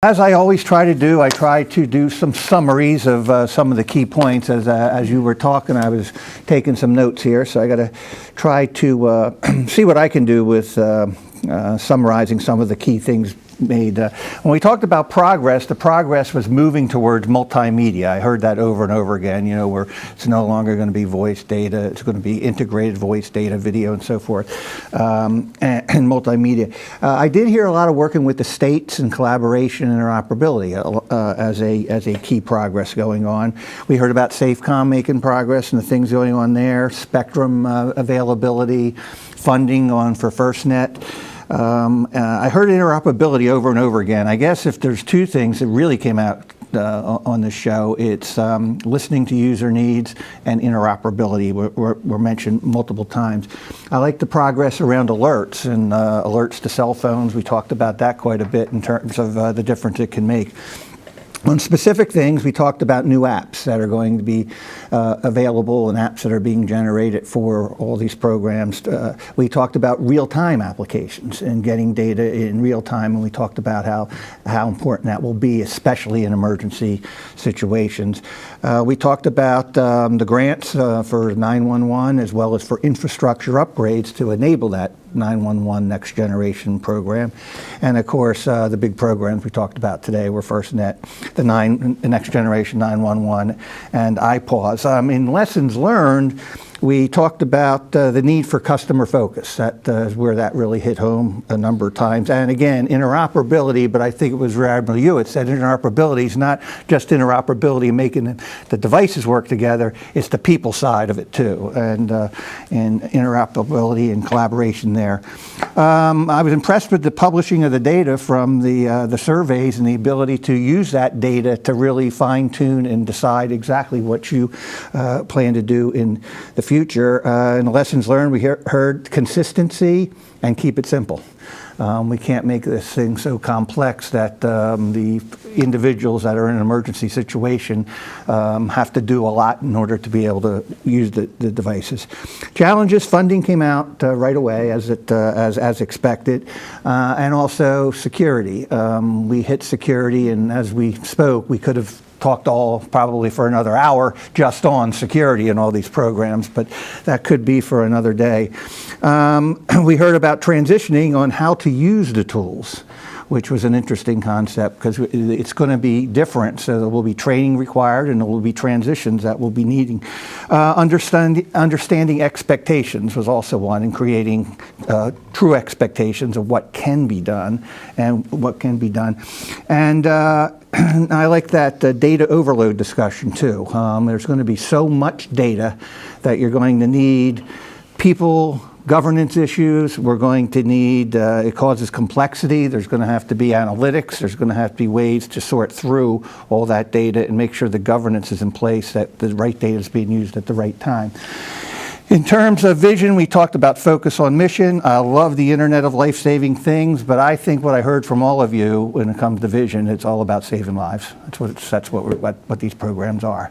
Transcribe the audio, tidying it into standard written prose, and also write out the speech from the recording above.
As I always try to do, I try to do some summaries of some of the key points. As you were talking, I was taking some notes here, so I got to try to see what I can do with summarizing some of the key things made. When we talked about progress, the progress was moving towards multimedia. I heard that over and over again, you know, where it's no longer going to be voice data, it's going to be integrated voice data, video, and so forth, and multimedia. I did hear a lot of working with the states and collaboration and interoperability as a key progress going on. We heard about SAFECOM making progress and the things going on there, spectrum availability, funding for FirstNet. I heard interoperability over and over again. I guess if there's two things that really came out on this show, it's listening to user needs and interoperability were mentioned multiple times. I like the progress around alerts and alerts to cell phones. We talked about that quite a bit in terms of the difference it can make. On specific things, we talked about new apps that are going to be available and apps that are being generated for all these programs. We talked about real-time applications and getting data in real time, and we talked about how important that will be, especially in emergency situations. We talked about the grants for 911 as well as for infrastructure upgrades to enable that 911 Next Generation program. And of course, the big programs we talked about today were FirstNet, the Next Generation 911, and IPAWS. In lessons learned, we talked about the need for customer focus. That is where that really hit home a number of times. And again, interoperability, but I think it was Admiral Hewitt said interoperability is not just interoperability making the devices work together, it's the people side of it too, and interoperability and collaboration there. I was impressed with the publishing of the data from the surveys and the ability to use that data to really fine-tune and decide exactly what you plan to do in the future. In the lessons learned, we heard consistency and keep it simple. We can't make this thing so complex that the individuals that are in an emergency situation have to do a lot in order to be able to use the devices. Challenges, funding came out right away as expected, and also security. We hit security, and as we spoke, we could have talked probably for another hour just on security and all these programs, but that could be for another day. We heard about transitioning on how to use the tools, which was an interesting concept because it's going to be different. So there will be training required and there will be transitions that we'll be needing. Understanding expectations was also one, and creating true expectations of what can be done and what can be done. And I like that data overload discussion too. There's going to be so much data that you're going to need people, governance issues, we're going to need, it causes complexity, there's going to have to be analytics, there's going to have to be ways to sort through all that data and make sure the governance is in place, that the right data is being used at the right time. In terms of vision, we talked about focus on mission. I love the Internet of life-saving things, but I think what I heard from all of you when it comes to vision, it's all about saving lives. That's what these programs are.